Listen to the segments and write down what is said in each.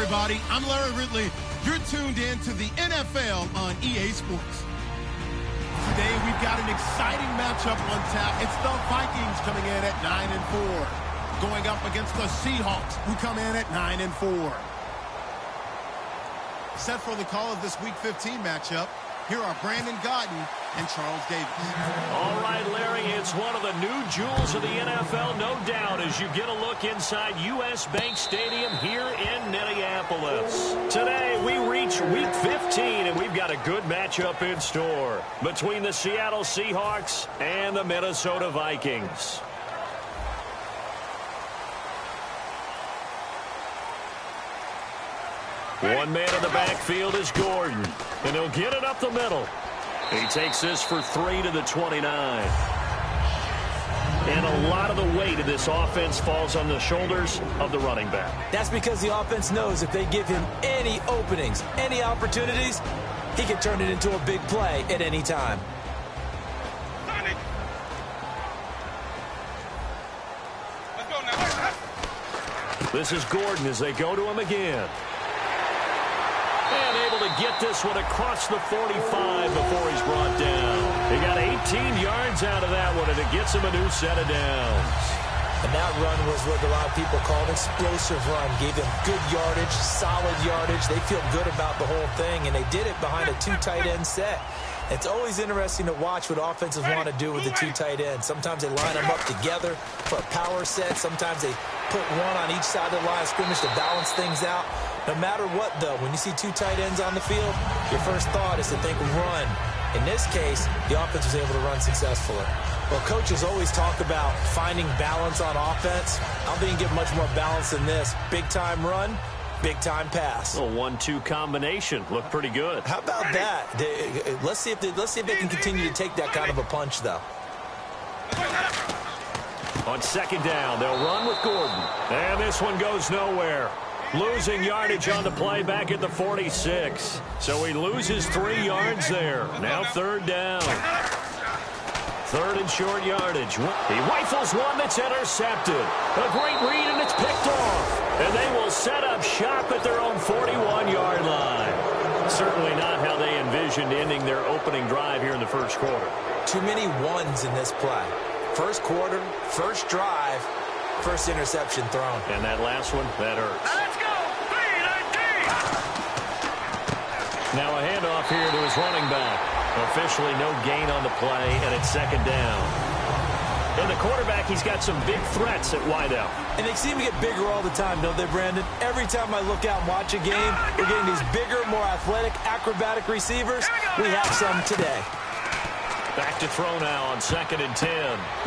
everybody. I'm Larry Ridley. You're tuned in to the NFL on EA Sports. Today, we've got an exciting matchup on tap. It's the Vikings coming in at 9-4, going up against the Seahawks, who come in at 9-4. Set for the call of this Week 15 matchup, here are Brandon Gaudin and Charles Davis. All right, Larry, it's one of the new jewels of the NFL, no doubt, as you get a look inside U.S. Bank Stadium here in Minneapolis. Today, we reach Week 15, and we've got a good matchup in store between the Seattle Seahawks and the Minnesota Vikings. One man in the backfield is Gordon, and he'll get it up the middle. He takes this for 3 to the 29. And a lot of the weight of this offense falls on the shoulders of the running back. That's because the offense knows if they give him any openings, any opportunities, he can turn it into a big play at any time. This is Gordon as they go to him again. And able to get this one across the 45 before he's brought down. He got 18 yards out of that one, and it gets him a new set of downs. And that run was what a lot of people call an explosive run. Gave them good yardage, solid yardage. They feel good about the whole thing, and they did it behind a 2 tight end set. It's always interesting to watch what offenses want to do with the 2 tight ends. Sometimes they line them up together for a power set. Sometimes they put one on each side of the line of scrimmage to balance things out. No matter what, though, when you see 2 tight ends on the field, your first thought is to think run. In this case, the offense was able to run successfully. Well, coaches always talk about finding balance on offense. I don't think you can get much more balance than this. Big-time run, big-time pass. A 1-2 combination. Looked pretty good. How about that? Let's see if they can continue to take that kind of a punch, though. On second down, they'll run with Gordon. And this one goes nowhere. Losing yardage on the play back at the 46. So he loses 3 yards there. Now third down. Third and short yardage. He rifles one that's intercepted. A great read, and it's picked off. And they will set up shop at their own 41-yard line. Certainly not how they envisioned ending their opening drive here in the first quarter. Too many ones in this play. First quarter, first drive, first interception thrown. And that last one, that hurts. Let's go! Now a handoff here to his running back. Officially no gain on the play, and it's second down. And the quarterback, he's got some big threats at wideout. And they seem to get bigger all the time, don't they, Brandon? Every time I look out and watch a game, we're getting these bigger, more athletic, acrobatic receivers. We have some today. Back to throw now on second and 10.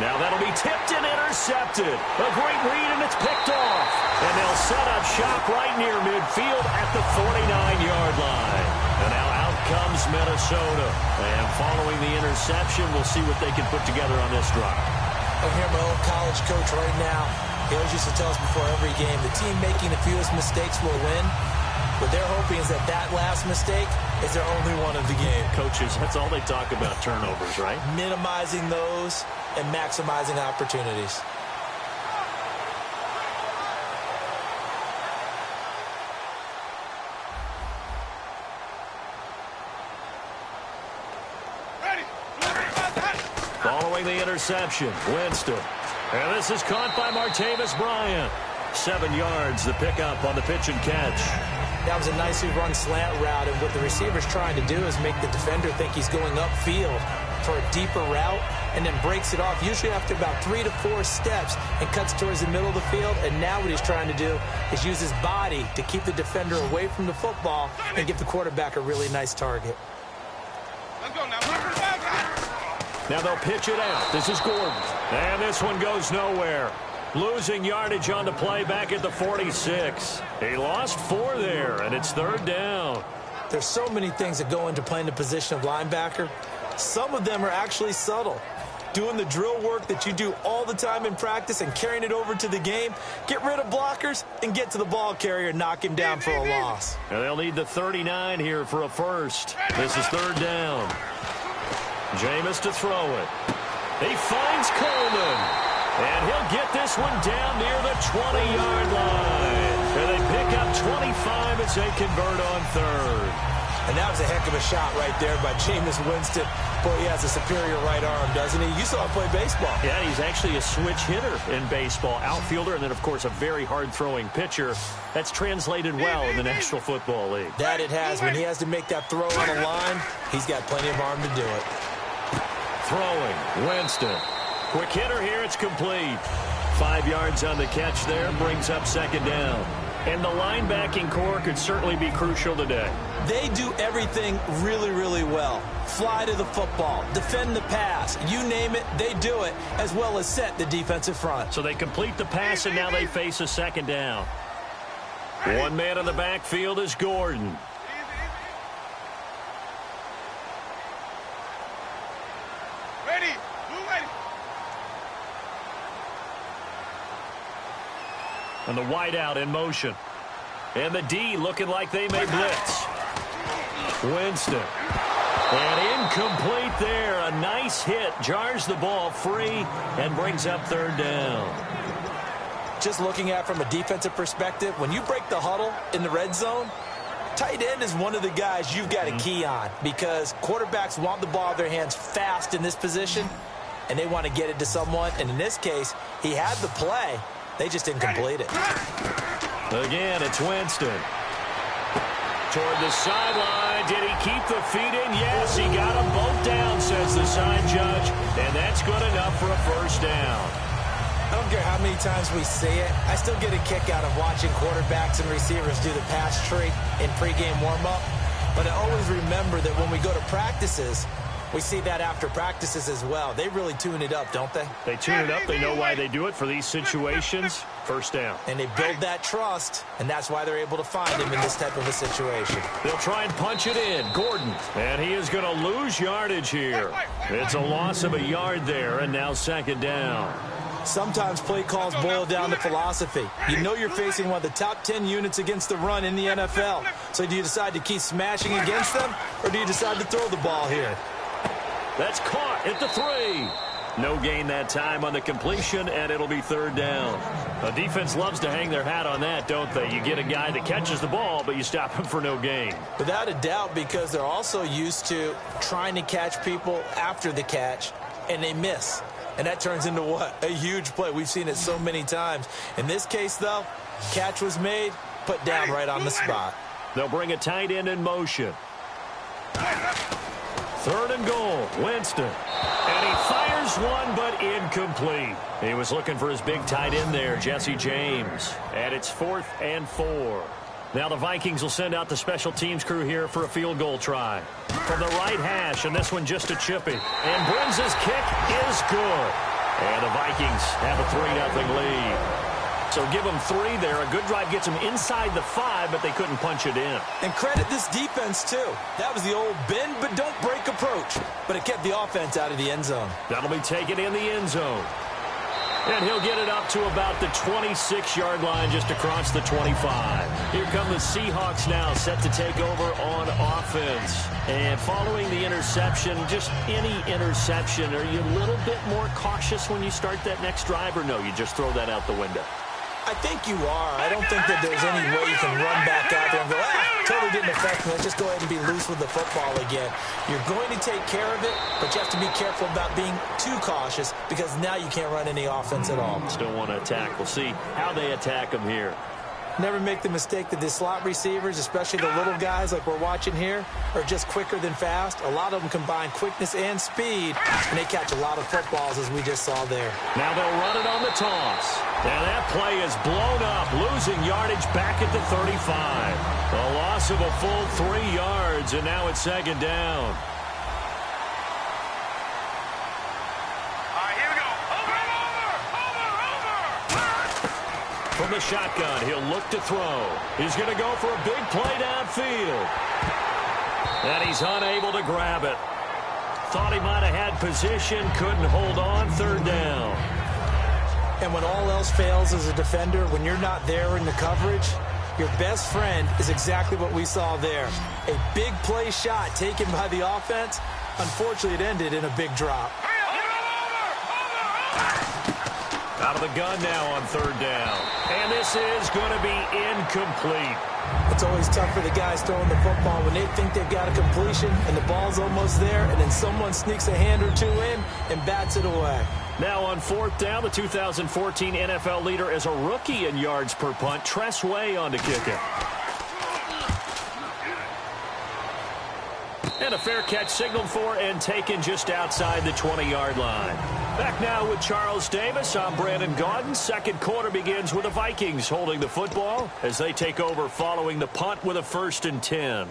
Now that'll be tipped and intercepted. A great read, and it's picked off. And they'll set up shop right near midfield at the 49-yard line. And now out comes Minnesota. And following the interception, we'll see what they can put together on this drive. I hear my old college coach right now. He always used to tell us before every game, the team making the fewest mistakes will win. What they're hoping is that last mistake is their only one of the game. Coaches, that's all they talk about, turnovers, right? Minimizing those and maximizing opportunities. Following the interception, Winston. And this is caught by Martavis Bryant. 7 yards, the pickup on the pitch and catch. That was a nicely run slant route, and what the receiver's trying to do is make the defender think he's going upfield for a deeper route and then breaks it off, usually after about 3 to 4 steps, and cuts towards the middle of the field. And now what he's trying to do is use his body to keep the defender away from the football and give the quarterback a really nice target. Let's go now. Now they'll pitch it out. This is Gordon. And this one goes nowhere. Losing yardage on the play back at the 46. He lost 4 there, and it's third down. There's so many things that go into playing the position of linebacker. Some of them are actually subtle. Doing the drill work that you do all the time in practice and carrying it over to the game. Get rid of blockers and get to the ball carrier and knock him down for a loss. And they'll need the 39 here for a first. This is third down. Jameis to throw it. He finds Coleman. And he'll get this one down near the 20-yard line. And they pick up 25 as they convert on third. And that was a heck of a shot right there by Jameis Winston. Boy, he has a superior right arm, doesn't he? You saw him play baseball. Yeah, he's actually a switch hitter in baseball. Outfielder, and then, of course, a very hard-throwing pitcher. That's translated well in the National Football League. That it has. When he has to make that throw on a line, he's got plenty of arm to do it. Throwing, Winston. Quick hitter here, it's complete. 5 yards on the catch there, brings up second down. And the linebacking core could certainly be crucial today. They do everything really, really well. Fly to the football, defend the pass, you name it, they do it, as well as set the defensive front. So they complete the pass, and now they face a second down. One man in the backfield is Gordon. Ready. Move ready. And the wideout in motion. And the D looking like they may blitz. Winston. And incomplete there. A nice hit. Jars the ball free and brings up third down. Just looking at it from a defensive perspective, when you break the huddle in the red zone, tight end is one of the guys you've got to key on because quarterbacks want the ball in their hands fast in this position, and they want to get it to someone. And in this case, he had the play. They just didn't complete it. Again, it's Winston. Toward the sideline. Did he keep the feet in? Yes, he got them both down, says the side judge. And that's good enough for a first down. I don't care how many times we see it. I still get a kick out of watching quarterbacks and receivers do the pass tree in pregame warm-up. But I always remember that when we go to practices, we see that after practices as well. They really tune it up, don't they? They tune it up. They know why they do it for these situations. First down. And they build that trust, and that's why they're able to find him in this type of a situation. They'll try and punch it in. Gordon. And he is going to lose yardage here. It's a loss of a yard there, and now second down. Sometimes play calls boil down to philosophy. You know you're facing one of the top 10 units against the run in the NFL. So do you decide to keep smashing against them, or do you decide to throw the ball here? That's caught at the 3. No gain that time on the completion, and it'll be third down. A defense loves to hang their hat on that, don't they? You get a guy that catches the ball, but you stop him for no gain. Without a doubt, because they're also used to trying to catch people after the catch, and they miss. And that turns into what? A huge play. We've seen it so many times. In this case, though, catch was made, put down right on the spot. They'll bring a tight end in motion. Third and goal, Winston. And he fires one, but incomplete. He was looking for his big tight end there, Jesse James. And it's 4th and 4. Now the Vikings will send out the special teams crew here for a field goal try. From the right hash, and this one just a chippy. And Brins' kick is good. And the Vikings have a 3-0 lead. So give them 3 there. A good drive gets them inside the 5, but they couldn't punch it in. And credit this defense, too. That was the old bend but don't break approach. But it kept the offense out of the end zone. That'll be taken in the end zone. And he'll get it up to about the 26-yard line just across the 25. Here come the Seahawks now set to take over on offense. And following the interception, just any interception, are you a little bit more cautious when you start that next drive, or no, you just throw that out the window? I think you are. I don't think that there's any way you can run back out there and go, totally didn't affect me. Let's just go ahead and be loose with the football again. You're going to take care of it, but you have to be careful about being too cautious because now you can't run any offense at all. Still want to attack. We'll see how they attack them here. Never make the mistake that the slot receivers, especially the little guys like we're watching here, are just quicker than fast. A lot of them combine quickness and speed, and they catch a lot of footballs, as we just saw there. Now they'll run it on the toss. And that play is blown up, losing yardage back at the 35. A loss of a full 3 yards, and now it's second down. From the shotgun, he'll look to throw. He's going to go for a big play downfield. And he's unable to grab it. Thought he might have had position, couldn't hold on, third down. And when all else fails as a defender, when you're not there in the coverage, your best friend is exactly what we saw there. A big play shot taken by the offense. Unfortunately, it ended in a big drop. Out of the gun now on third down. And this is going to be incomplete. It's always tough for the guys throwing the football when they think they've got a completion and the ball's almost there, and then someone sneaks a hand or two in and bats it away. Now on fourth down, the 2014 NFL leader as a rookie in yards per punt, Tress Way on to kick it. And a fair catch signaled for and taken just outside the 20-yard line. Back now with Charles Davis. I'm Brandon Gaudin. Second quarter begins with the Vikings holding the football as they take over following the punt with a 1st and 10.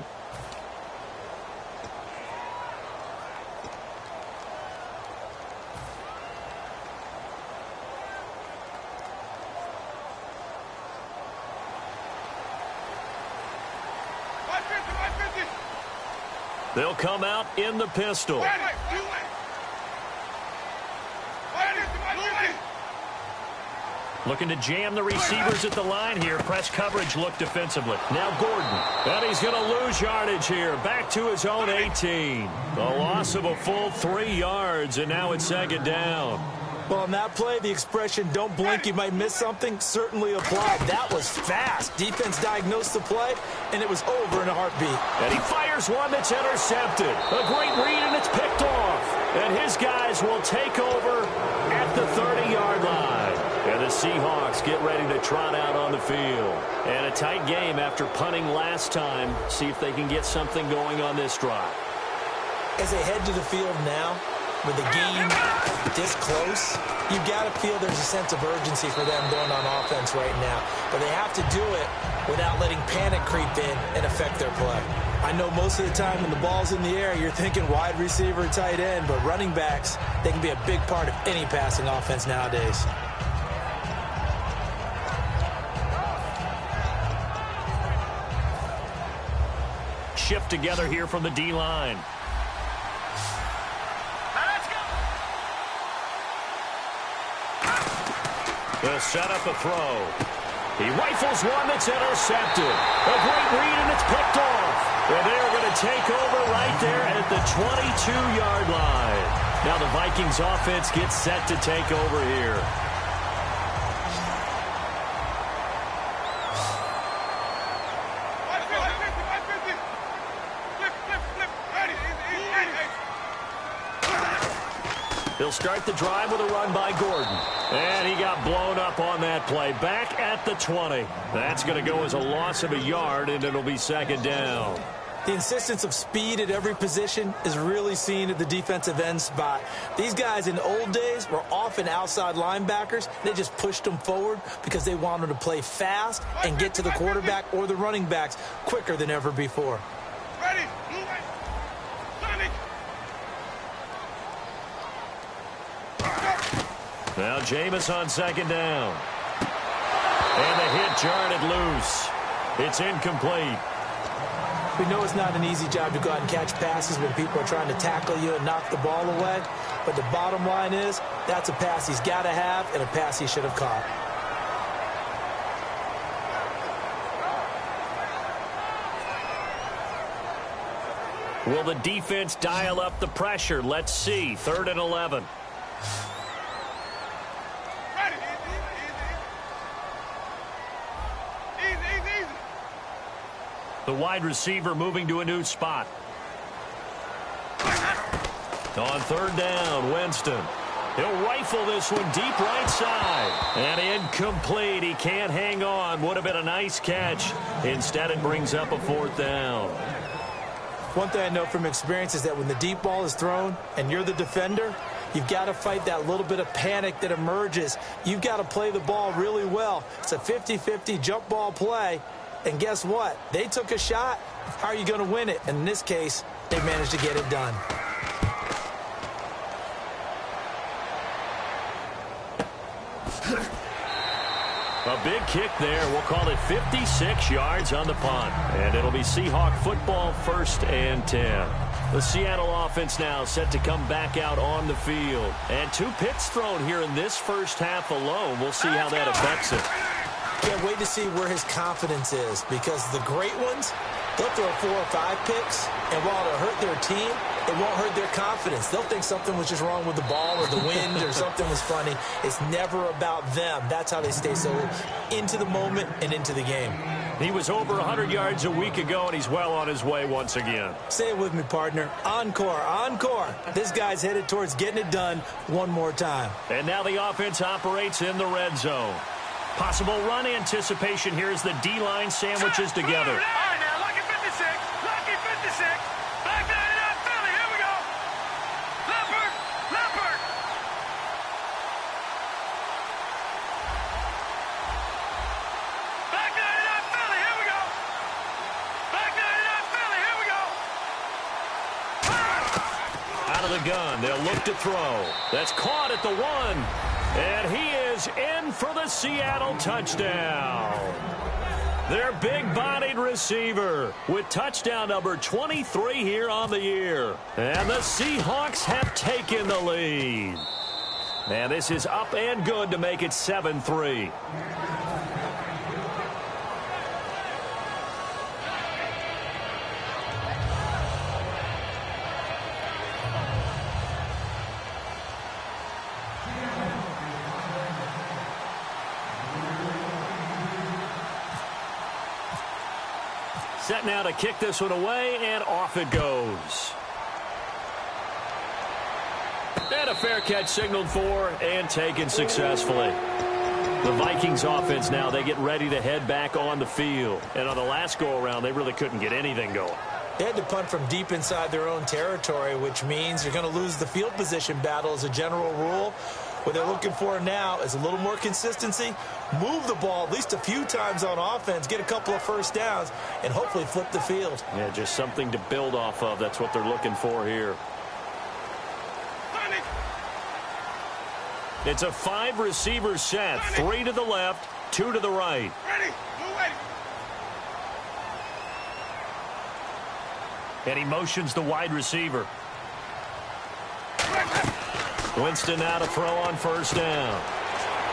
They'll come out in the pistol. Looking to jam the receivers at the line here. Press coverage look defensively. Now Gordon. And he's going to lose yardage here. Back to his own 18. The loss of a full 3 yards, and now it's 2nd down. Well, on that play, the expression, don't blink, you might miss something, certainly applied. That was fast. Defense diagnosed the play, and it was over in a heartbeat. And he fires one that's intercepted. A great read, and it's picked off. And his guys will take over at the 30-yard line. And the Seahawks get ready to trot out on the field. And a tight game after punting last time. See if they can get something going on this drive. As they head to the field now, with the game this close, you've got to feel there's a sense of urgency for them going on offense right now. But they have to do it without letting panic creep in and affect their play. I know most of the time when the ball's in the air, you're thinking wide receiver, tight end, but running backs, they can be a big part of any passing offense nowadays. Shift together here from the D-line. They'll set up a throw. He rifles one that's intercepted. A great read, and it's picked off. And they're going to take over right there at the 22-yard line. Now the Vikings offense gets set to take over here. They'll start the drive with a run by Gordon. And he got blown up on that play. Back at the 20. That's going to go as a loss of a yard, and it'll be 2nd down. The insistence of speed at every position is really seen at the defensive end spot. These guys in the old days were often outside linebackers. They just pushed them forward because they wanted to play fast and get to the quarterback or the running backs quicker than ever before. Ready, Now Jameis on 2nd down. And the hit jarred it loose. It's incomplete. We know it's not an easy job to go out and catch passes when people are trying to tackle you and knock the ball away. But the bottom line is, that's a pass he's got to have and a pass he should have caught. Will the defense dial up the pressure? Let's see. 3rd and 11. The wide receiver moving to a new spot. On 3rd down, Winston. He'll rifle this one deep right side. And incomplete. He can't hang on. Would have been a nice catch. Instead, it brings up a 4th down. One thing I know from experience is that when the deep ball is thrown and you're the defender, you've got to fight that little bit of panic that emerges. You've got to play the ball really well. It's a 50-50 jump ball play. And guess what? They took a shot. How are you going to win it? And in this case, they managed to get it done. A big kick there. We'll call it 56 yards on the punt. And it'll be Seahawk football, 1st and 10. The Seattle offense now set to come back out on the field. And 2 picks thrown here in this first half alone. We'll see how that affects it. Can't wait to see where his confidence is, because the great ones, They'll throw 4 or 5 picks, and while it'll hurt their team, it won't hurt their confidence. They'll think something was just wrong with the ball or the wind or something was funny. It's never about them. That's how they stay so into the moment and into the game. He was over 100 yards a week ago, and he's well on his way once again. Say it with me, partner. Encore, encore. This guy's headed towards getting it done one more time. And now the offense operates in the red zone. Possible run anticipation here as the D-line sandwiches together. All right, now, lucky 56. Lucky 56. Back that it up, Philly. Here we go. Leopard. Leopard. Back that it up, Philly. Here we go. Back that it up, Philly. Here we go. Out of the gun, they'll look to throw. That's caught at the 1. And he is in for the Seattle touchdown. Their big-bodied receiver with touchdown number 23 here on the year. And the Seahawks have taken the lead. And this is up and good to make it 7-3. Set now to kick this one away, and off it goes. And a fair catch signaled for and taken successfully. The Vikings offense now, they get ready to head back on the field. And on the last go-around, they really couldn't get anything going. They had to punt from deep inside their own territory, which means you're going to lose the field position battle as a general rule. What they're looking for now is a little more consistency, move the ball at least a few times on offense, get a couple of first downs, and hopefully flip the field. Yeah, just something to build off of. That's what they're looking for here. It's a 5-receiver set, 3 to the left, 2 to the right. Ready. Move ready. And he motions the wide receiver. Winston now to throw on first down.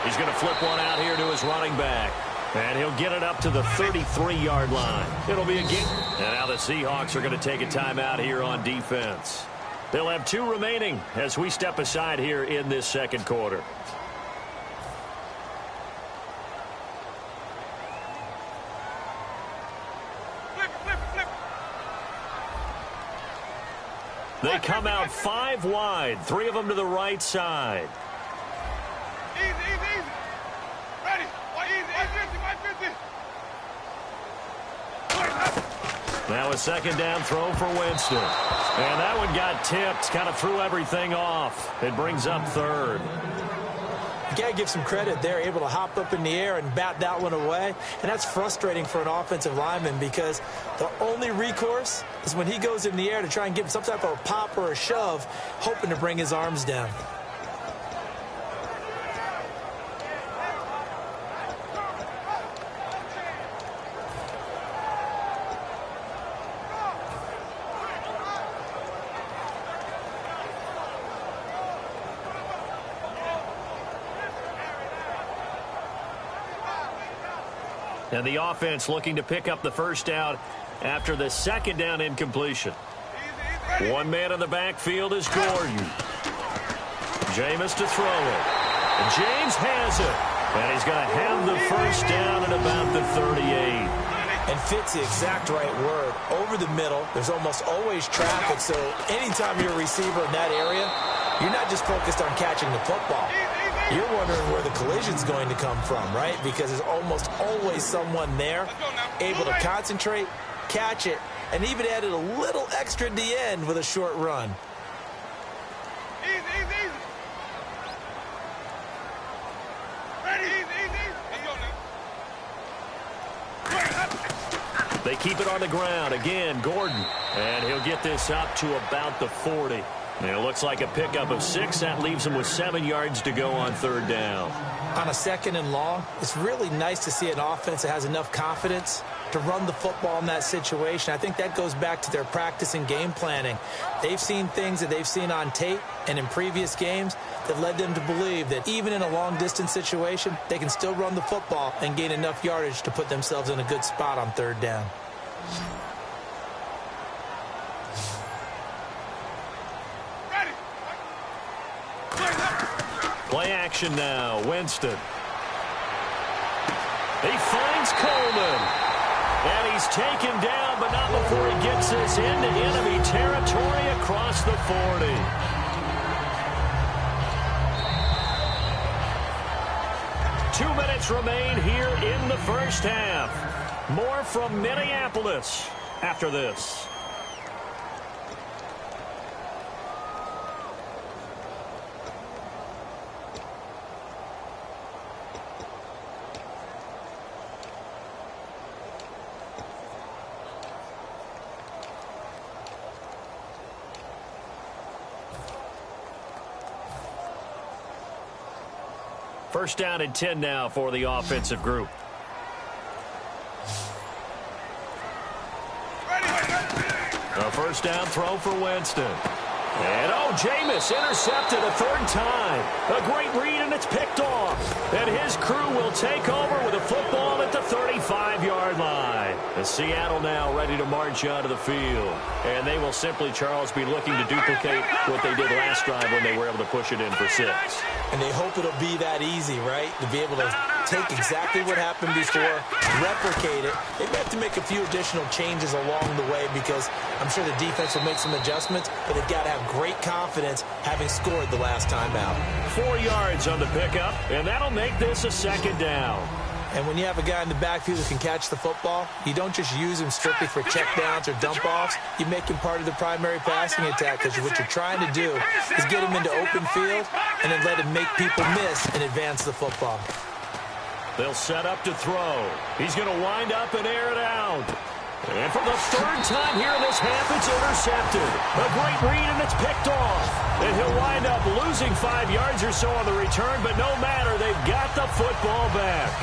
He's going to flip one out here to his running back. And he'll get it up to the 33-yard line. It'll be a game. And now the Seahawks are going to take a timeout here on defense. They'll have 2 remaining as we step aside here in this second quarter. Flip, flip, flip. They come out 5 wide, 3 of them to the right side. Easy, easy, easy. Ready. Easy, 150, 150. Now a second down throw for Winston. And that one got tipped, kind of threw everything off. It brings up 3rd. You got to give some credit. They're able to hop up in the air and bat that one away. And that's frustrating for an offensive lineman because the only recourse is when he goes in the air to try and give some type of a pop or a shove, hoping to bring his arms down. And the offense looking to pick up the first down after the second down incompletion. One man in the backfield is Gordon. Jameis to throw it. And James has it. And he's going to have the first down at about the 38. And fits the exact right word. Over the middle, there's almost always traffic, so anytime you're a receiver in that area, you're not just focused on catching the football. You're wondering where the collision's going to come from, right? Because there's almost always someone there able to concentrate, catch it, and even added a little extra at the end with a short run. Easy, easy, easy. Ready, easy, easy. Let's go now. They keep it on the ground. Again, Gordon. And he'll get this up to about the 40. And it looks like a pickup of 6. That leaves him with 7 yards to go on 3rd down. On a 2nd and long, it's really nice to see an offense that has enough confidence to run the football in that situation. I think that goes back to their practice and game planning. They've seen things that they've seen on tape and in previous games that led them to believe that even in a long-distance situation, they can still run the football and gain enough yardage to put themselves in a good spot on 3rd down. action now. Winston. He finds Coleman. And he's taken down, but not before he gets this into enemy territory across the 40. Two minutes remain here in the first half. More from Minneapolis after this. First down and 10 now for the offensive group. A first down throw for Winston. And, Jameis intercepted a third time. A great read, and it's picked off. And his crew will take over with a football at the 35-yard line. And Seattle now ready to march onto the field. And they will simply, Charles, be looking to duplicate what they did last drive when they were able to push it in for 6. And they hope it'll be that easy, right? To be able to take exactly what happened before, replicate it. They may have to make a few additional changes along the way because I'm sure the defense will make some adjustments, but they've got to have great confidence having scored the last time out. 4 yards on the pickup, and that'll make this a second down. And when you have a guy in the backfield who can catch the football, you don't just use him strictly for checkdowns or dump-offs. You make him part of the primary passing attack because what you're trying to do is get him into open field and then let him make people miss and advance the football. They'll set up to throw. He's going to wind up and air it out. And for the third time here in this half, it's intercepted. A great read, and it's picked off. And he'll wind up losing 5 yards or so on the return, but no matter, they've got the football back.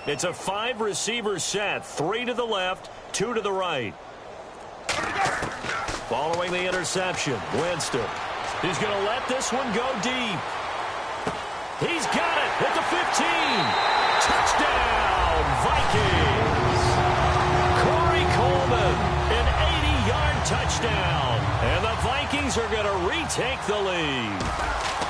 It's a 5-receiver set, 3 to the left, 2 to the right. Following the interception, Winston. He's going to let this one go deep. He's got it at the 15. Touchdown, Vikings. Corey Coleman, an 80-yard touchdown. And the Vikings are going to retake the lead.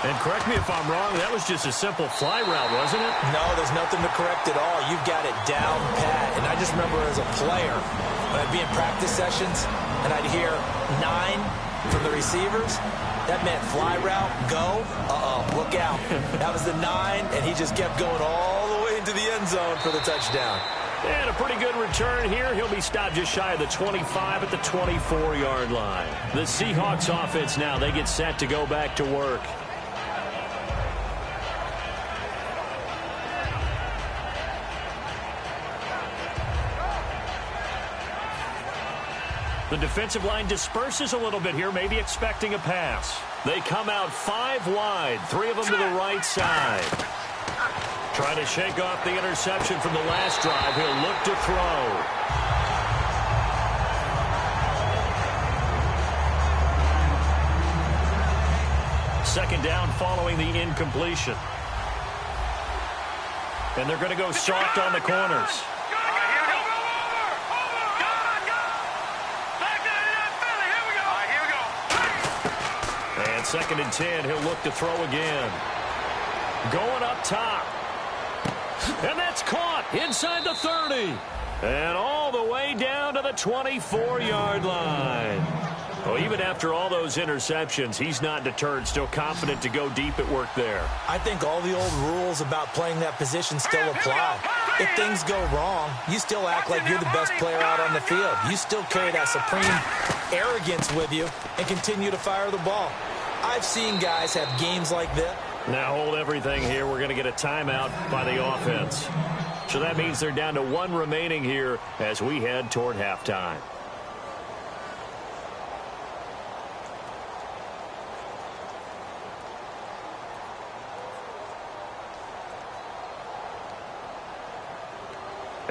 And correct me if I'm wrong, that was just a simple fly route, wasn't it? No, there's nothing to correct at all. You've got it down pat. And I just remember as a player, when I'd be in practice sessions and I'd hear 9 from the receivers, that meant fly route, go, look out. That was the 9, and he just kept going all the way into the end zone for the touchdown. And a pretty good return here. He'll be stopped just shy of the 25 at the 24-yard line. The Seahawks offense now, they get set to go back to work. The defensive line disperses a little bit here, maybe expecting a pass. They come out 5 wide, 3 of them to the right side. Trying to shake off the interception from the last drive. He'll look to throw. Second down following the incompletion. And they're going to go soft on the corners. And second and 10, he'll look to throw again. Going up top. And that's caught inside the 30. And all the way down to the 24-yard line. Well, even after all those interceptions, he's not deterred, still confident to go deep at work there. I think all the old rules about playing that position still apply. If things go wrong, you still act like you're the best player out on the field. You still carry that supreme arrogance with you and continue to fire the ball. I've seen guys have games like this. Now hold everything here. We're going to get a timeout by the offense. So that means they're down to 1 remaining here as we head toward halftime.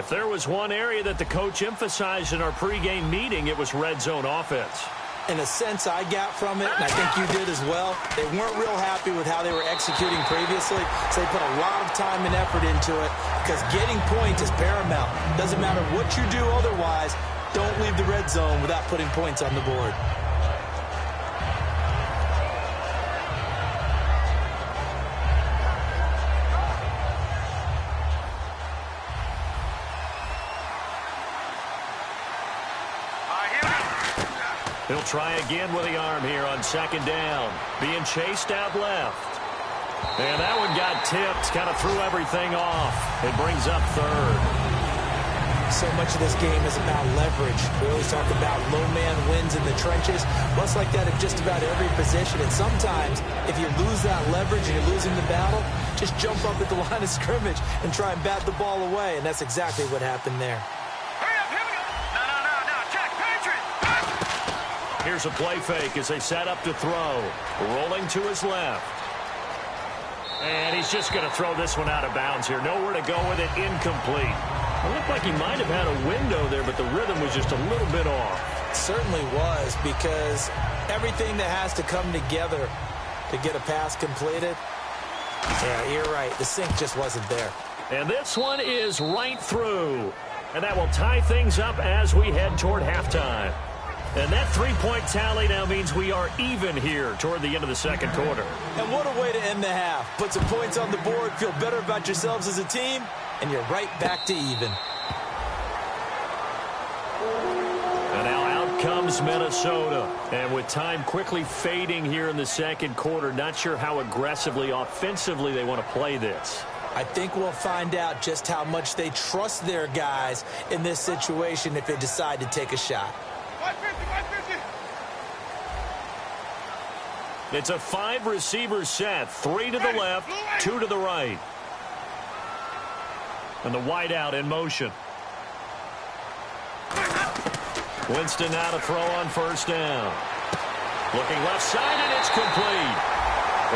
If there was one area that the coach emphasized in our pregame meeting, it was red zone offense. In a sense I got from it, and I think you did as well, they weren't real happy with how they were executing previously, so they put a lot of time and effort into it because getting points is paramount. Doesn't matter what you do otherwise, don't leave the red zone without putting points on the board. He'll try again with the arm here on second down. Being chased out left. And that one got tipped. Kind of threw everything off. It brings up third. So much of this game is about leverage. We always talk about low man wins in the trenches. Well, it's like that in just about every position. And sometimes, if you lose that leverage and you're losing the battle, just jump up at the line of scrimmage and try and bat the ball away. And that's exactly what happened there. Here's a play fake as they set up to throw. Rolling to his left. And he's just going to throw this one out of bounds here. Nowhere to go with it. Incomplete. It looked like he might have had a window there, but the rhythm was just a little bit off. It certainly was, because everything that has to come together to get a pass completed, yeah, you're right. The sync just wasn't there. And this one is right through. And that will tie things up as we head toward halftime. And that three-point tally now means we are even here toward the end of the second quarter. And what a way to end the half. Put some points on the board, feel better about yourselves as a team, and you're right back to even. And now out comes Minnesota. And with time quickly fading here in the second quarter, not sure how aggressively, offensively they want to play this. I think we'll find out just how much they trust their guys in this situation if they decide to take a shot. It's a 5-receiver set. 3 to the left, 2 to the right. And the wideout in motion. Winston now to throw on first down. Looking left side, and it's complete.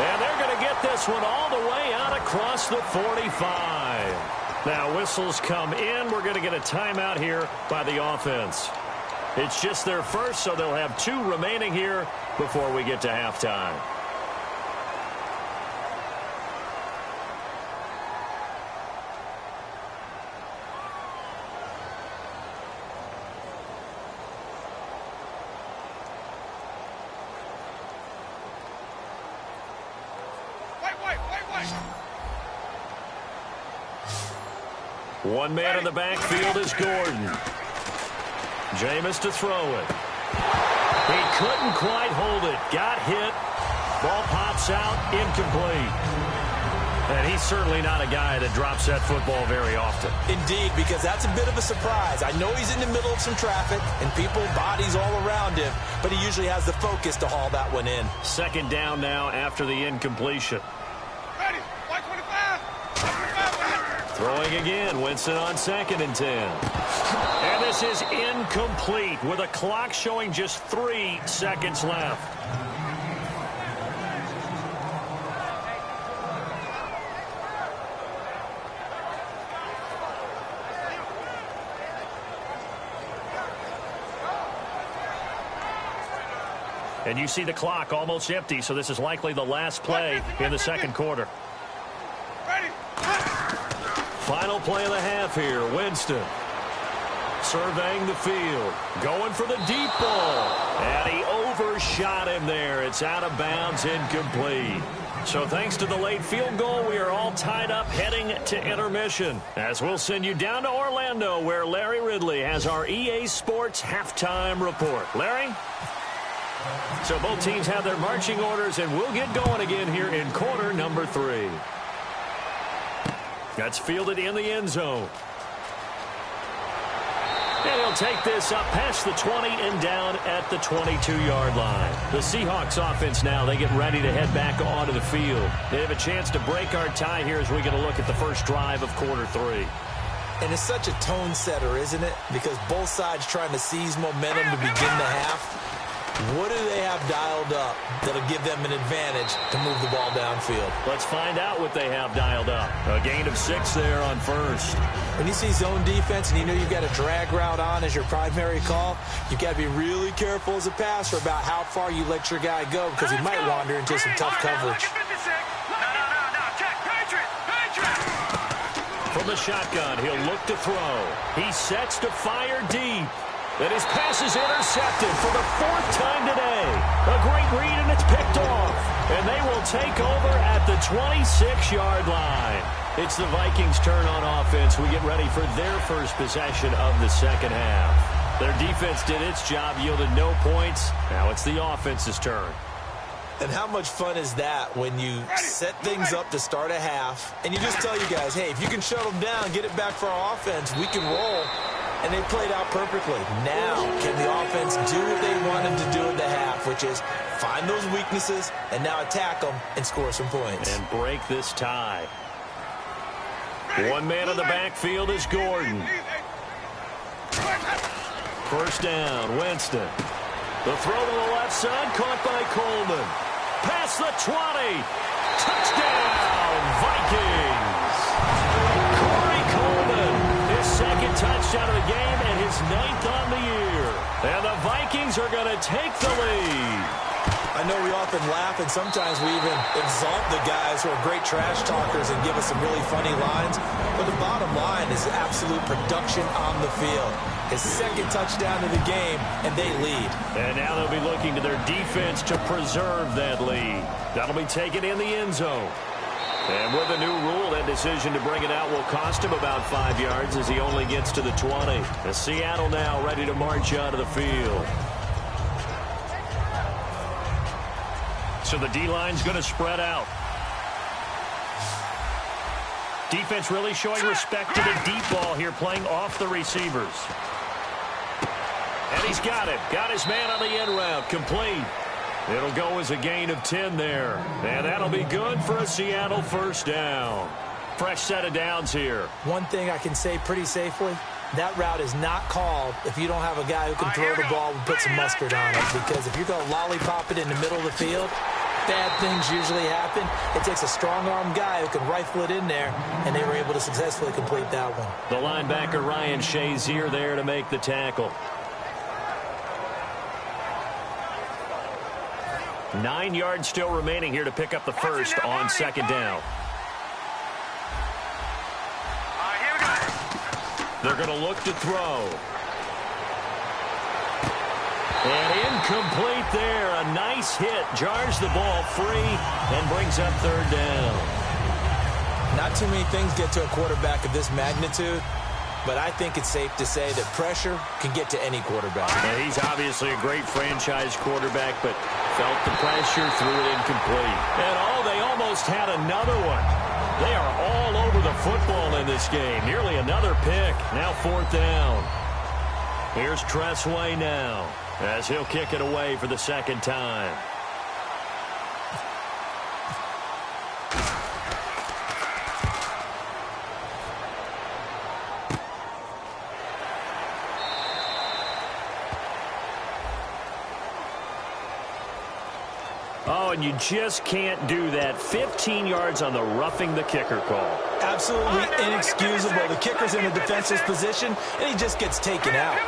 And they're going to get this one all the way out across the 45. Now whistles come in. We're going to get a timeout here by the offense. It's just their first, so they'll have 2 remaining here before we get to halftime. One man in the backfield is Gordon. Jameis to throw it. He couldn't quite hold it. Got hit. Ball pops out. Incomplete. And he's certainly not a guy that drops that football very often. Indeed, because that's a bit of a surprise. I know he's in the middle of some traffic and people, bodies all around him, but he usually has the focus to haul that one in. Second down now after the incompletion. Ready. 125. 125. Throwing again. Winston on 2nd and 10. And this is incomplete with a clock showing just 3 seconds left. And you see the clock almost empty, so this is likely the last play in the second quarter. Ready. Final play of the half here. Winston surveying the field. Going for the deep ball. And he overshot him there. It's out of bounds, incomplete. So thanks to the late field goal, we are all tied up heading to intermission. As we'll send you down to Orlando, where Larry Ridley has our EA Sports halftime report. Larry? So both teams have their marching orders, and we'll get going again here in quarter number 3. That's fielded in the end zone. And he'll take this up past the 20 and down at the 22-yard line. The Seahawks offense now, they get ready to head back onto the field. They have a chance to break our tie here as we get a look at the first drive of quarter 3. And it's such a tone setter, isn't it? Because both sides trying to seize momentum to begin the half. What do they have dialed up that'll give them an advantage to move the ball downfield? Let's find out what they have dialed up. A gain of 6 there on first. When you see zone defense and you know you've got a drag route on as your primary call, you've got to be really careful as a passer about how far you let your guy go because he might wander into some tough coverage. From the shotgun, he'll look to throw. He sets to fire deep. And his pass is intercepted for the 4th time today. A great read, and it's picked off. And they will take over at the 26-yard line. It's the Vikings' turn on offense. We get ready for their first possession of the second half. Their defense did its job, yielded no points. Now it's the offense's turn. And how much fun is that when you set things up to start a half, and you just tell you guys, hey, if you can shut them down, get it back for our offense, we can roll. And they played out perfectly. Now, can the offense do what they wanted to do at the half, which is find those weaknesses and now attack them and score some points. And break this tie. One man in the backfield is Gordon. First down, Winston. The throw to the left side, caught by Coleman. Past the 20. Touchdown, Vikings. Corey Coleman. His second touchdown of the game and his 9th on the year. And the Vikings are going to take the lead. I know we often laugh, and sometimes we even exalt the guys who are great trash talkers and give us some really funny lines. But the bottom line is absolute production on the field. His second touchdown of the game, and they lead. And now they'll be looking to their defense to preserve that lead. That'll be taken in the end zone. And with a new rule, that decision to bring it out will cost him about 5 yards as he only gets to the 20. And Seattle now ready to march out of the field. So the D-line's going to spread out. Defense really showing respect to the deep ball here, playing off the receivers. And he's got it. Got his man on the end route. Complete. It'll go as a gain of 10 there. And that'll be good for a Seattle first down. Fresh set of downs here. One thing I can say pretty safely, that route is not called if you don't have a guy who can throw the ball and put some mustard on it. Because if you're going to lollipop it in the middle of the field, bad things usually happen. It takes a strong-arm guy who can rifle it in there, and they were able to successfully complete that one. The linebacker Ryan Shazier there to make the tackle. 9 yards still remaining here to pick up the first on second down. They're going to look to throw. And incomplete there. A nice hit. Jars the ball free and brings up third down. Not too many things get to a quarterback of this magnitude, but I think it's safe to say that pressure can get to any quarterback. And he's obviously a great franchise quarterback, but felt the pressure, threw it incomplete. And they almost had another one. They are all over the football in this game. Nearly another pick. Now fourth down. Here's Tressway now as he'll kick it away for the second time. Oh, and you just can't do that. 15 yards on the roughing the kicker call. Absolutely inexcusable. The kicker's in a defensive position, and he just gets taken out.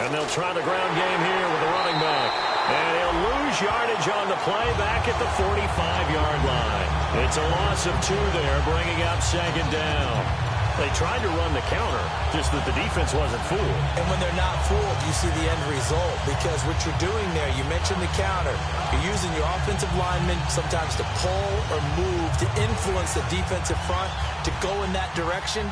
And they'll try the ground game here with the running back. And he'll lose yardage on the play back at the 45-yard line. It's a loss of 2 there, bringing up second down. They tried to run the counter, just that the defense wasn't fooled. And when they're not fooled, you see the end result. Because what you're doing there, you mentioned the counter. You're using your offensive linemen sometimes to pull or move, to influence the defensive front, to go in that direction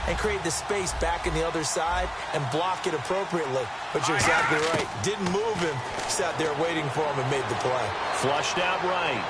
and create the space back in the other side and block it appropriately. But you're exactly right. Didn't move him, sat there waiting for him and made the play. Flushed out right.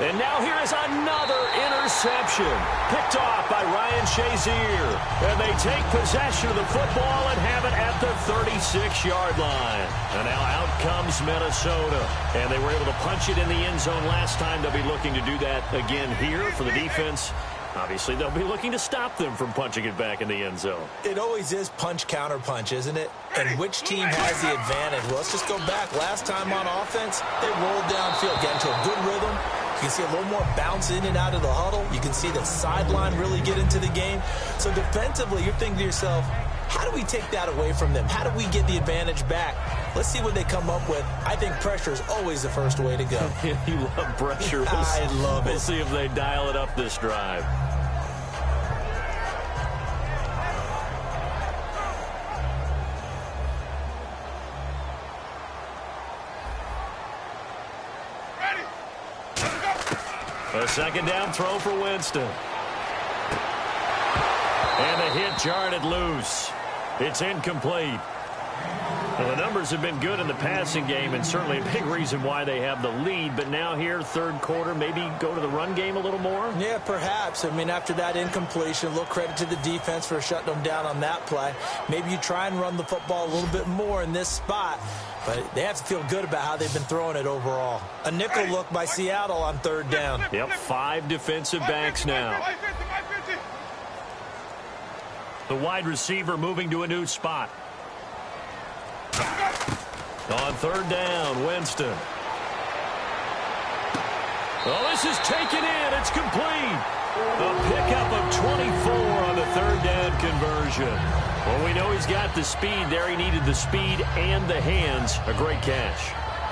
And now here is another interception. Picked off by Ryan Shazier. And they take possession of the football and have it at the 36-yard line. And now out comes Minnesota. And they were able to punch it in the end zone last time. They'll be looking to do that again here for the defense. Obviously, they'll be looking to stop them from punching it back in the end zone. It always is punch, counter punch, isn't it? And which team has the advantage? Well, let's just go back. Last time on offense, they rolled downfield, get into a good rhythm. You can see a little more bounce in and out of the huddle. You can see the sideline really get into the game. So defensively, you're thinking to yourself, how do we take that away from them? How do we get the advantage back? Let's see what they come up with. I think pressure is always the first way to go. You love pressure. I love it. We'll see if they dial it up this drive. A second down throw for Winston. And the hit jarred loose. It's incomplete. Well, the numbers have been good in the passing game, and certainly a big reason why they have the lead. But now here, third quarter, maybe go to the run game a little more? Yeah, perhaps. I mean, after that incompletion, a little credit to the defense for shutting them down on that play. Maybe you try and run the football a little bit more in this spot. But they have to feel good about how they've been throwing it overall. A nickel look by Seattle on third down. Yep, 5 defensive backs now. The wide receiver moving to a new spot. On third down, Winston. Oh, this is taken in. It's complete. A pickup of 24 on the third down conversion. Well, we know he's got the speed there. He needed the speed and the hands. A great catch.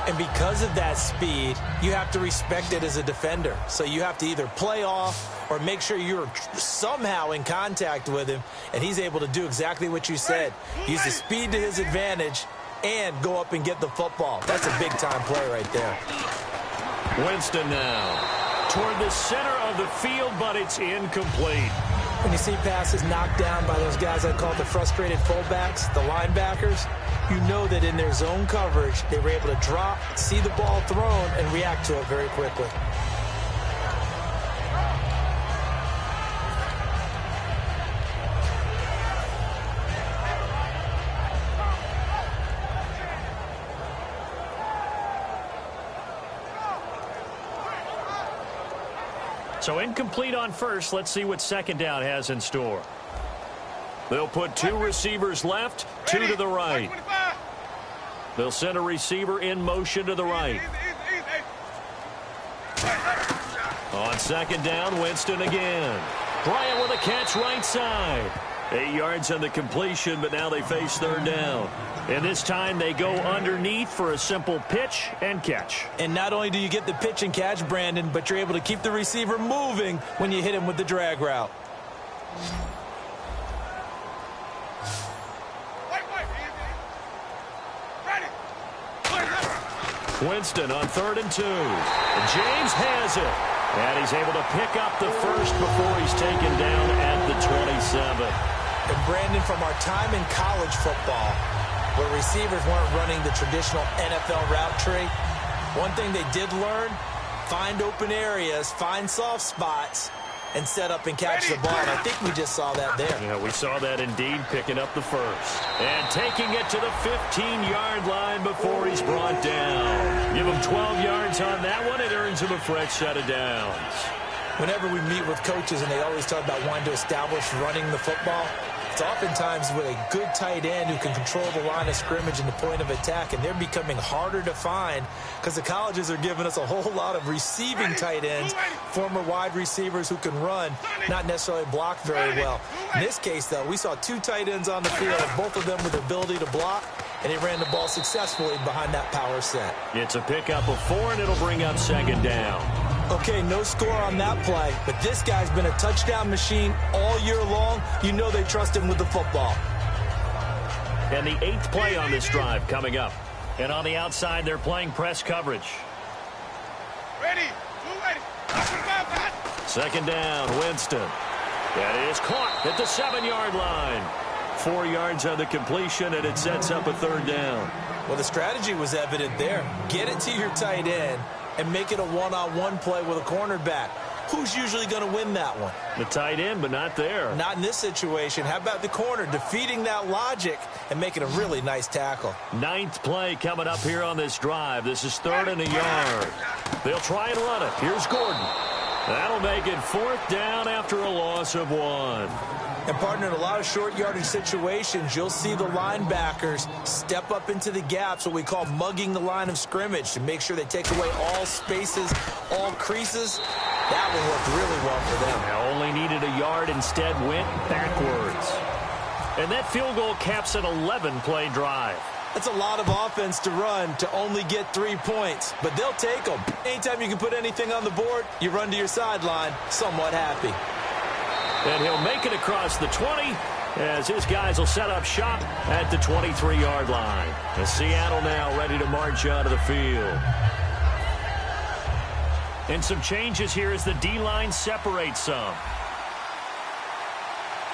And because of that speed, you have to respect it as a defender. So you have to either play off or make sure you're somehow in contact with him, and he's able to do exactly what you said. Use the speed to his advantage and go up and get the football. That's a big-time play right there. Winston now toward the center of the field, but it's incomplete. When you see passes knocked down by those guys I call the frustrated fullbacks, the linebackers, you know that in their zone coverage, they were able to drop, see the ball thrown, and react to it very quickly. So incomplete on first. Let's see what second down has in store. They'll put 2 receivers left, 2 to the right. They'll send a receiver in motion to the right. On second down, Winston again. Bryant with a catch right side. 8 yards on the completion, but now they face third down. And this time they go underneath for a simple pitch and catch. And not only do you get the pitch and catch, Brandon, but you're able to keep the receiver moving when you hit him with the drag route. Winston on 3rd and 2. James has it. And he's able to pick up the first before he's taken down at the 27. And Brandon, from our time in college football, where receivers weren't running the traditional NFL route tree, one thing they did learn, find open areas, find soft spots, and set up and catch the ball. And I think we just saw that there. Yeah, we saw that indeed, picking up the first. And taking it to the 15-yard line before he's brought down. Give him 12 yards on that one. It earns him a fresh set of downs. Whenever we meet with coaches and they always talk about wanting to establish running the football, it's oftentimes with a good tight end who can control the line of scrimmage and the point of attack, and they're becoming harder to find because the colleges are giving us a whole lot of receiving tight ends, former wide receivers who can run, not necessarily block very well. In this case, though, we saw 2 tight ends on the field, both of them with the ability to block, and he ran the ball successfully behind that power set. It's a pickup of 4, and it'll bring up second down. Okay, no score on that play, but this guy's been a touchdown machine all year long. You know they trust him with the football. And the 8th play on this drive coming up. And on the outside, they're playing press coverage. Ready. Second down, Winston. That is caught at the 7-yard line. 4 yards on the completion, and it sets up a third down. Well, the strategy was evident there. Get it to your tight end and make it a one-on-one play with a cornerback. Who's usually going to win that one? The tight end, but not there. Not in this situation. How about the corner defeating that logic and making a really nice tackle? 9th play coming up here on this drive. This is 3rd and a yard. They'll try and run it. Here's Gordon. That'll make it 4th down after a loss of 1. And, partner, in a lot of short yardage situations, you'll see the linebackers step up into the gaps, what we call mugging the line of scrimmage, to make sure they take away all spaces, all creases. That one worked really well for them. Now only needed a yard, instead went backwards. And that field goal caps an 11-play drive. That's a lot of offense to run to only get 3 points, but they'll take them. Anytime you can put anything on the board, you run to your sideline somewhat happy. And he'll make it across the 20 as his guys will set up shop at the 23-yard line. And Seattle now ready to march out of the field. And some changes here as the D-line separates some.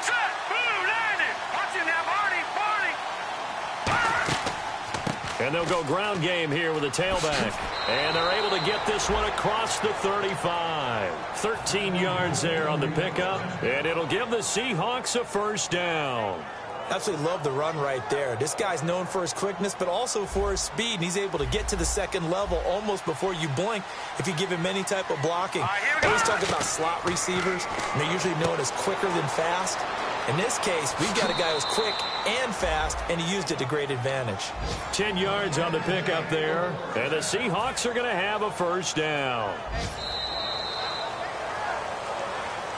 Set, boom, landed. Watch it now, Barney. And they'll go ground game here with a tailback. And they're able to get this one across the 35. 13 yards there on the pickup. And it'll give the Seahawks a 1st down. Absolutely love the run right there. This guy's known for his quickness, but also for his speed. And he's able to get to the second level almost before you blink if you give him any type of blocking. I always talk about slot receivers, and they're usually known as quicker than fast. In this case, we've got a guy who's quick and fast, and he used it to great advantage. 10 yards on the pickup there, and the Seahawks are going to have a 1st down.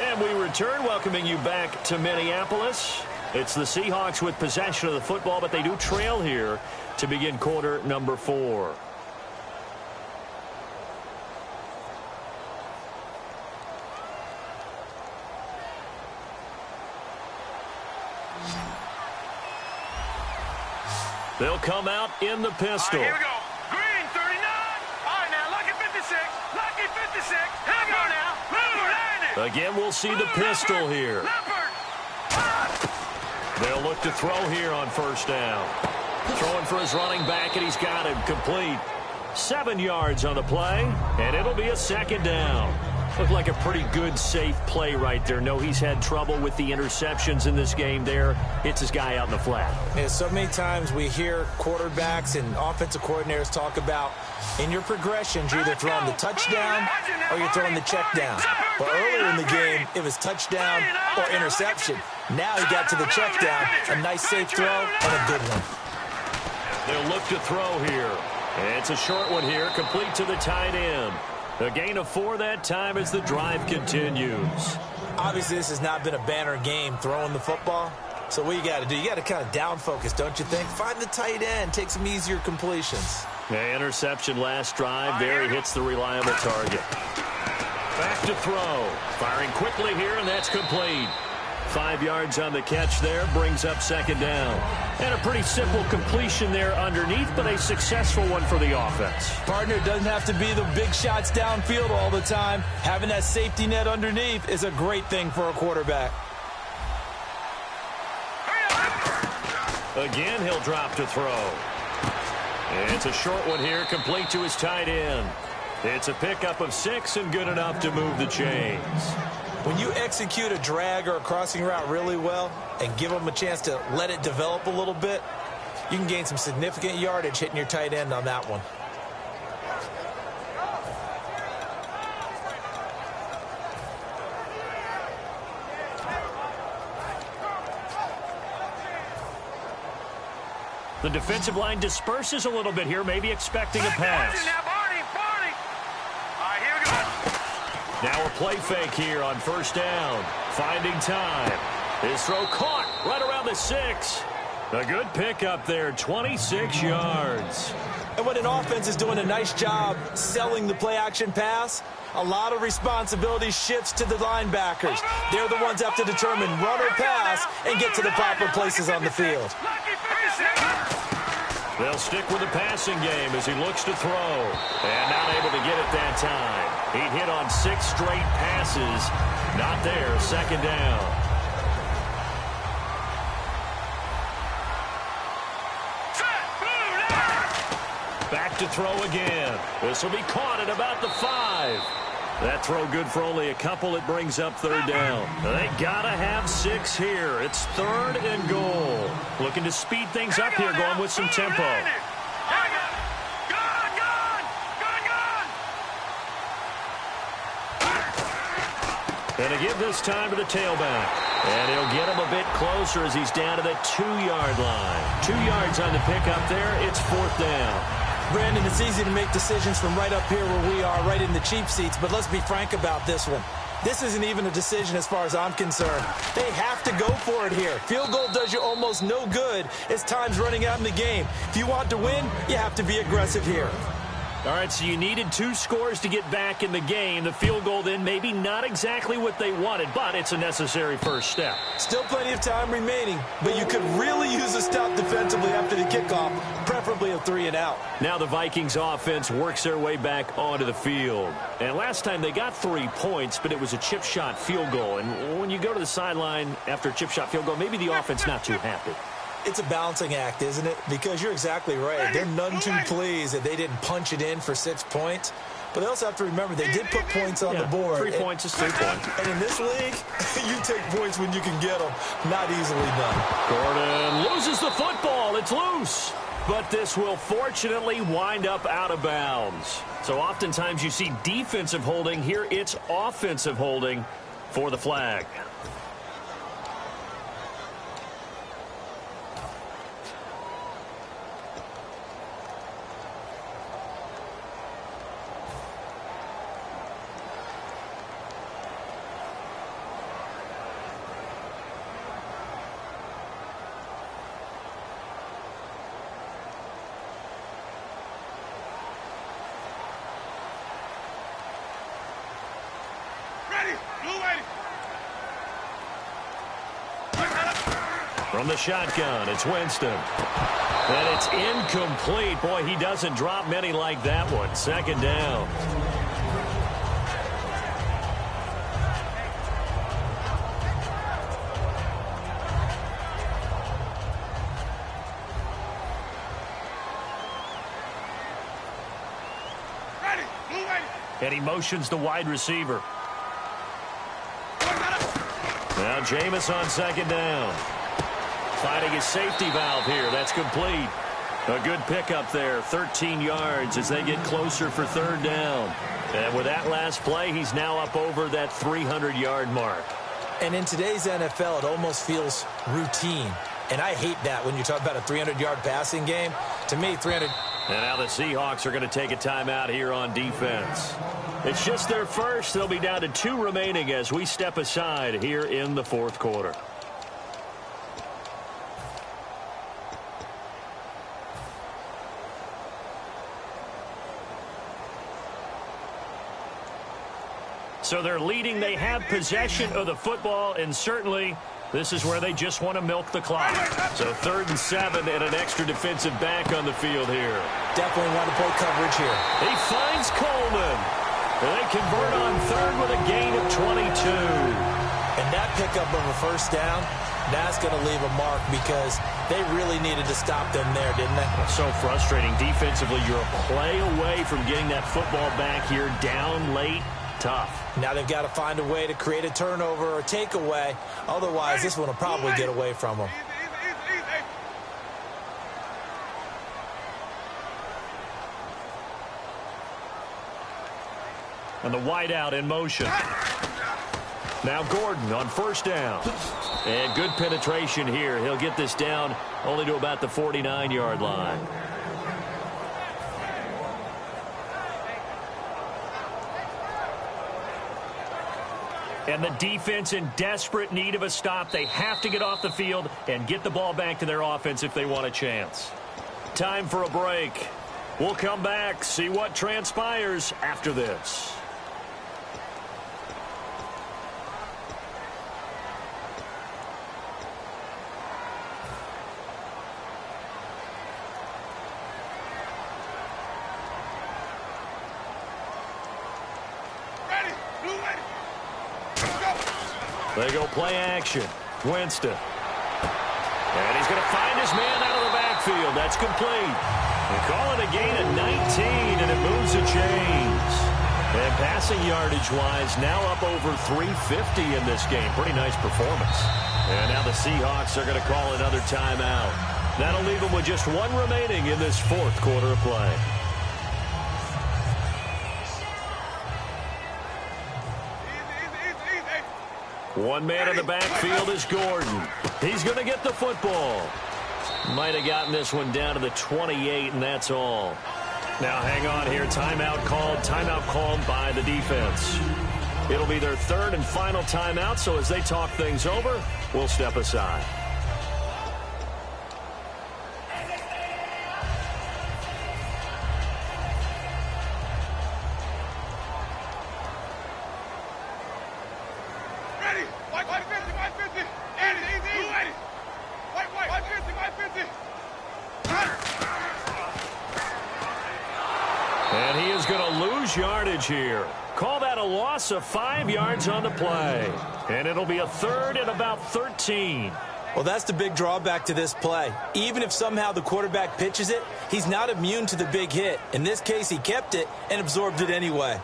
And we return, welcoming you back to Minneapolis. It's the Seahawks with possession of the football, but they do trail here to begin quarter number 4. They'll come out in the pistol. All right, here we go. Green, 39. All right, now, lucky 56. Lucky 56. Here we go now. Move, landed. Again, we'll see the pistol here. They'll look to throw here on 1st down. Throwing for his running back, and he's got him complete. 7 yards on the play, and it'll be a 2nd down. Looked like a pretty good, safe play right there. No, he's had trouble with the interceptions in this game there. Hits his guy out in the flat. Yeah, so many times we hear quarterbacks and offensive coordinators talk about in your progressions, you're either throwing the touchdown or you're throwing the check down. But earlier in the game, it was touchdown or interception. Now he got to the check down. A nice safe throw and a good one. They'll look to throw here. And it's a short one here, complete to the tight end. A gain of 4 that time as the drive continues. Obviously, this has not been a banner game throwing the football. So what you got to do, you got to kind of down focus, don't you think? Find the tight end, take some easier completions. Yeah, interception last drive. There he hits the reliable target. Back to throw. Firing quickly here, and that's complete. 5 yards on the catch there, brings up 2nd down. And a pretty simple completion there underneath, but a successful one for the offense. Partner, it doesn't have to be the big shots downfield all the time. Having that safety net underneath is a great thing for a quarterback. Again, he'll drop to throw. And it's a short one here, complete to his tight end. It's a pickup of 6 and good enough to move the chains. When you execute a drag or a crossing route really well and give them a chance to let it develop a little bit, you can gain some significant yardage hitting your tight end on that one. The defensive line disperses a little bit here, maybe expecting a pass. Now a play fake here on 1st down. Finding time. His throw caught right around the 6. A good pickup there, 26 yards. And when an offense is doing a nice job selling the play-action pass, a lot of responsibility shifts to the linebackers. They're the ones that have to determine run or pass and get to the proper places on the field. They'll stick with the passing game as he looks to throw. And not able to get it that time. He'd hit on 6 straight passes. Not there, 2nd down. Back to throw again. This will be caught at about the 5. That throw good for only a couple. It brings up 3rd down. They got to have 6 here. It's 3rd and goal. Looking to speed things up here, going with some tempo. And to give this time to the tailback. And he'll get him a bit closer as he's down to the 2-yard line. 2 yards on the pickup there. It's 4th down. Brandon, it's easy to make decisions from right up here where we are, right in the cheap seats, but let's be frank about this one. This isn't even a decision as far as I'm concerned. They have to go for it here. Field goal does you almost no good as time's running out in the game. If you want to win, you have to be aggressive here. All right, so you needed 2 scores to get back in the game. The field goal then maybe not exactly what they wanted, but it's a necessary first step. Still plenty of time remaining, but you could really use a stop defensively after the kickoff, preferably a 3-and-out. Now the Vikings offense works their way back onto the field. And last time they got 3 points, but it was a chip shot field goal. And when you go to the sideline after a chip shot field goal, maybe the offense not too happy. It's a balancing act, isn't it? Because you're exactly right. They're none too pleased that they didn't punch it in for 6 points. But they also have to remember they did put points on the board. 3 points is 3 points. And in this league, you take points when you can get them. Not easily done. Gordon loses the football. It's loose. But this will fortunately wind up out of bounds. So oftentimes you see defensive holding. Here it's offensive holding for the flag. From the shotgun, it's Winston. And it's incomplete. Boy, he doesn't drop many like that one. 2nd down. And he motions the wide receiver. Now Jameis on 2nd down. Finding his safety valve here. That's complete. A good pickup there. 13 yards as they get closer for 3rd down. And with that last play, he's now up over that 300-yard mark. And in today's NFL, it almost feels routine. And I hate that when you talk about a 300-yard passing game. To me, 300... And now the Seahawks are going to take a timeout here on defense. It's just their first. They'll be down to 2 remaining as we step aside here in the 4th quarter. So they're leading. They have possession of the football, and certainly this is where they just want to milk the clock. So 3rd and 7 and an extra defensive back on the field here. Definitely want to play coverage here. He finds Coleman. And they convert on 3rd with a gain of 22. And that pickup of a 1st down, that's going to leave a mark because they really needed to stop them there, didn't they? So frustrating. Defensively, you're a play away from getting that football back here down late. Tough. Now they've got to find a way to create a turnover or takeaway. Otherwise, this one will probably get away from them. And the wideout in motion. Now Gordon on 1st down. And good penetration here. He'll get this down only to about the 49-yard line. And the defense in desperate need of a stop. They have to get off the field and get the ball back to their offense if they want a chance. Time for a break. We'll come back, see what transpires after this. They go play action. Winston. And he's going to find his man out of the backfield. That's complete. They call it a gain of 19, and it moves the chains. And passing yardage-wise, now up over 350 in this game. Pretty nice performance. And now the Seahawks are going to call another timeout. That'll leave them with just 1 remaining in this 4th quarter of play. One man in the backfield is Gordon. He's going to get the football. Might have gotten this one down to the 28, and that's all. Now hang on here. Timeout called by the defense. It'll be their third and final timeout, so as they talk things over, we'll step aside. Ready. White 50, white 50. Easy, easy. Ready. White 50, white 50. And he is going to lose yardage here. Call that a loss of 5 yards on the play. And it'll be a third and about 13. Well, that's the big drawback to this play. Even if somehow the quarterback pitches it, he's not immune to the big hit. In this case, he kept it and absorbed it anyway.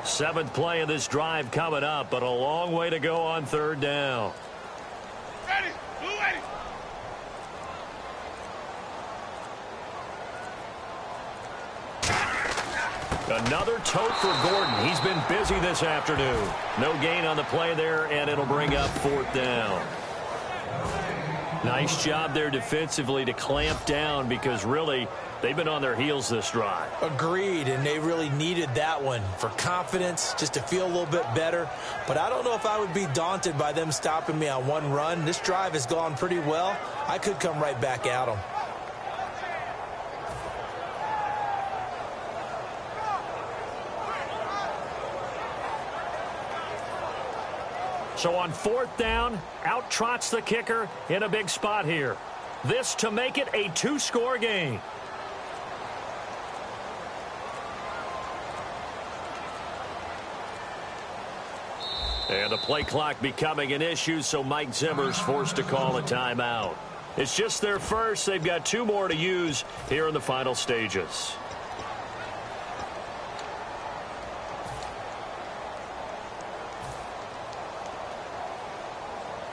Seventh play of this drive coming up, but a long way to go on third down. Ready. Blue ready. Another tote for Gordon. He's been busy this afternoon. No gain on the play there, and it'll bring up fourth down. Nice job there defensively to clamp down because really they've been on their heels this drive. Agreed, and they really needed that one for confidence, just to feel a little bit better. But I don't know if I would be daunted by them stopping me on one run. This drive has gone pretty well. I could come right back at them. So on fourth down, out trots the kicker in a big spot here. This to make it a two-score game. And the play clock becoming an issue, so Mike Zimmer's forced to call a timeout. It's just their first. They've got 2 more to use here in the final stages.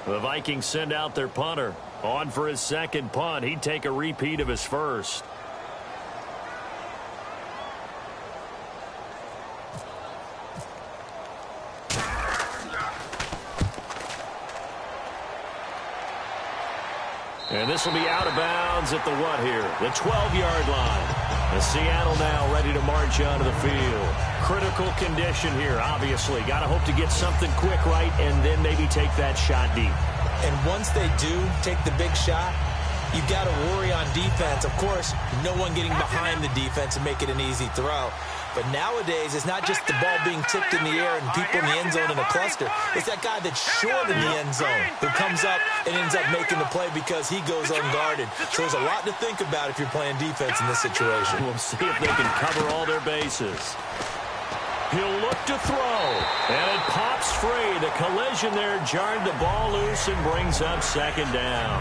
The Vikings send out their punter. On for his second punt. He'd take a repeat of his first. And this will be out of bounds at the what here? The 12-yard line. And Seattle now ready to march onto the field. Critical condition here, obviously. Got to hope to get something quick right and then maybe take that shot deep. And once they do take the big shot, you've got to worry on defense. Of course, no one getting behind the defense and make it an easy throw. But nowadays, it's not just the ball being tipped in the air and people in the end zone in a cluster. It's that guy that's short in the end zone who comes up and ends up making the play because he goes unguarded. So there's a lot to think about if you're playing defense in this situation. We'll see if they can cover all their bases. He'll look to throw, and it pops free. The collision there jarred the ball loose and brings up second down.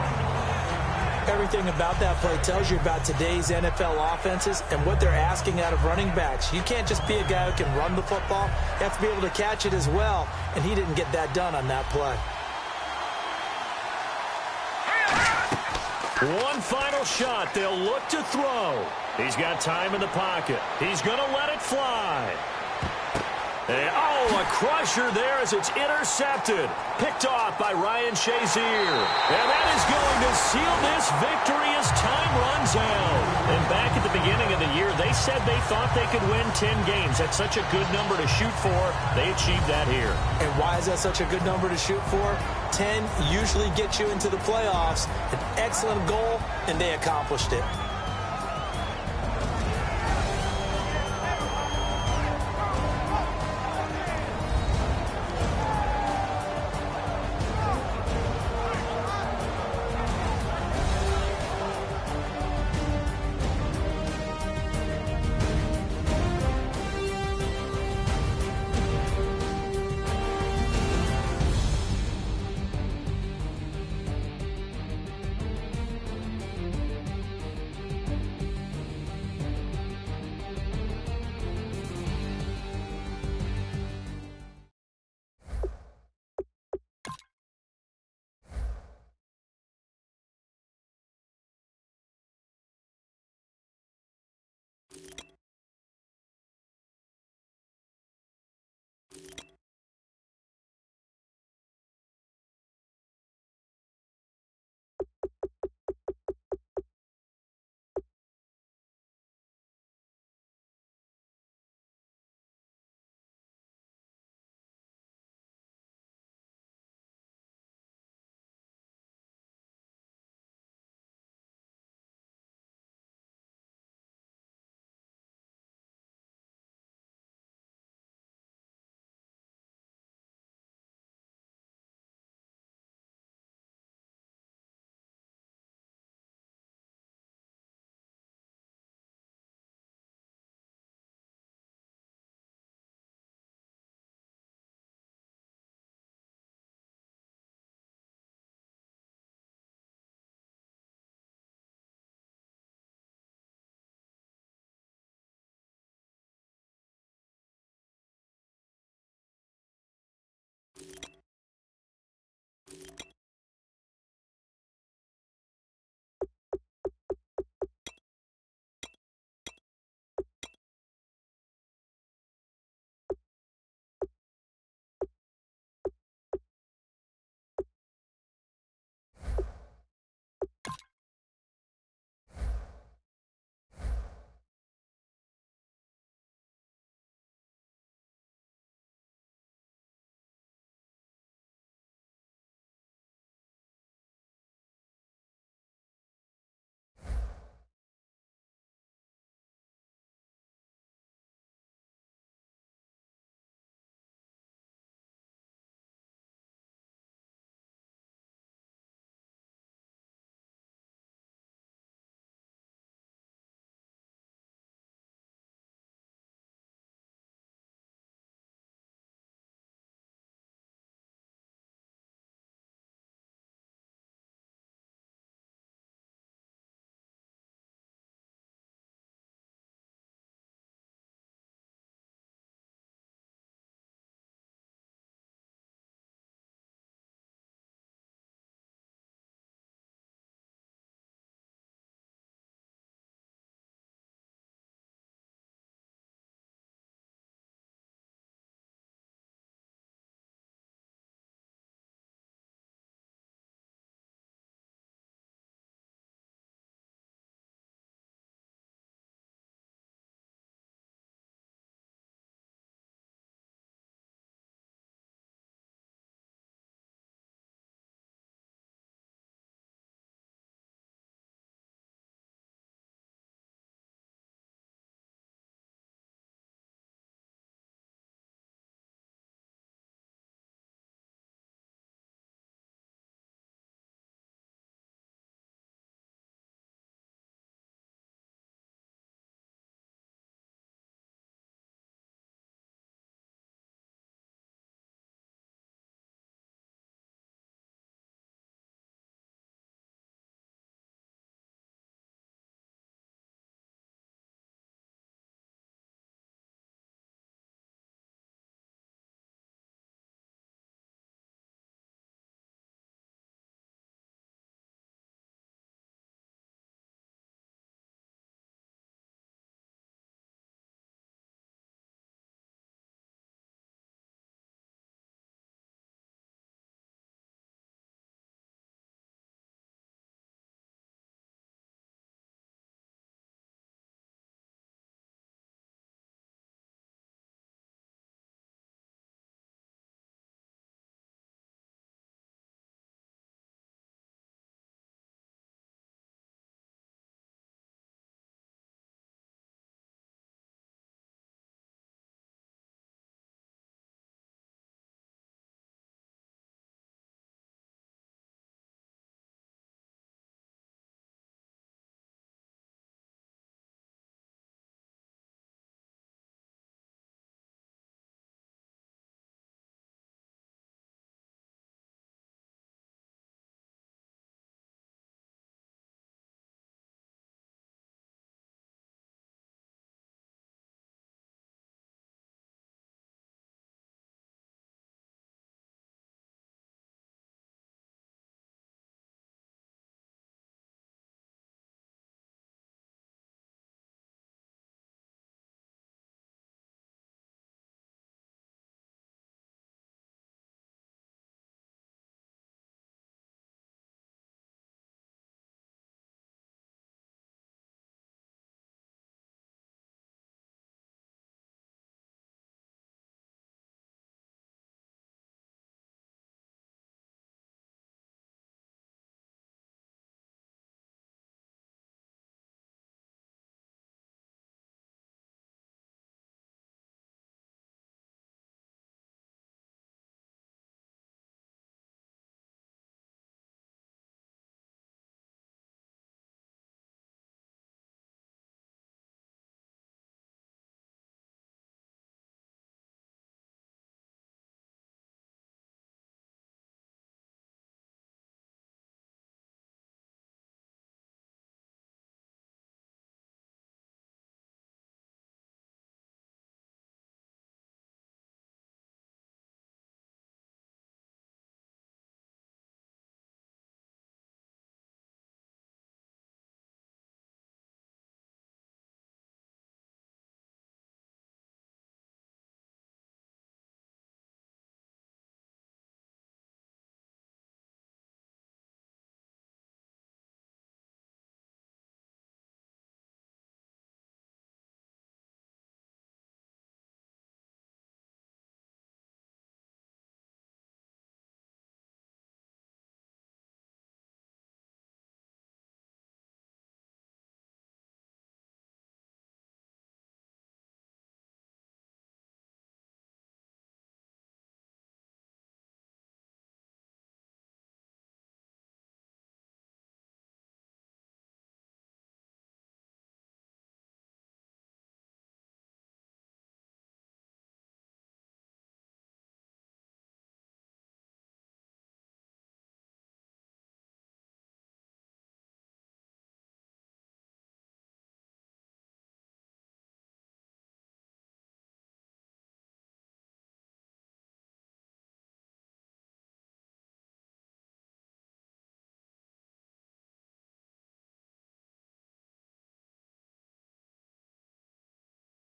Everything about that play tells you about today's NFL offenses and what they're asking out of running backs. You can't just be a guy who can run the football. You have to be able to catch it as well, and he didn't get that done on that play. One final shot. They'll look to throw. He's got time in the pocket. He's going to let it fly. And, a crusher there as it's intercepted. Picked off by Ryan Shazier. And that is going to seal this victory as time runs out. And back at the beginning of the year, they said they thought they could win 10 games. That's such a good number to shoot for. They achieved that here. And why is that such a good number to shoot for? 10 usually gets you into the playoffs. An excellent goal, and they accomplished it.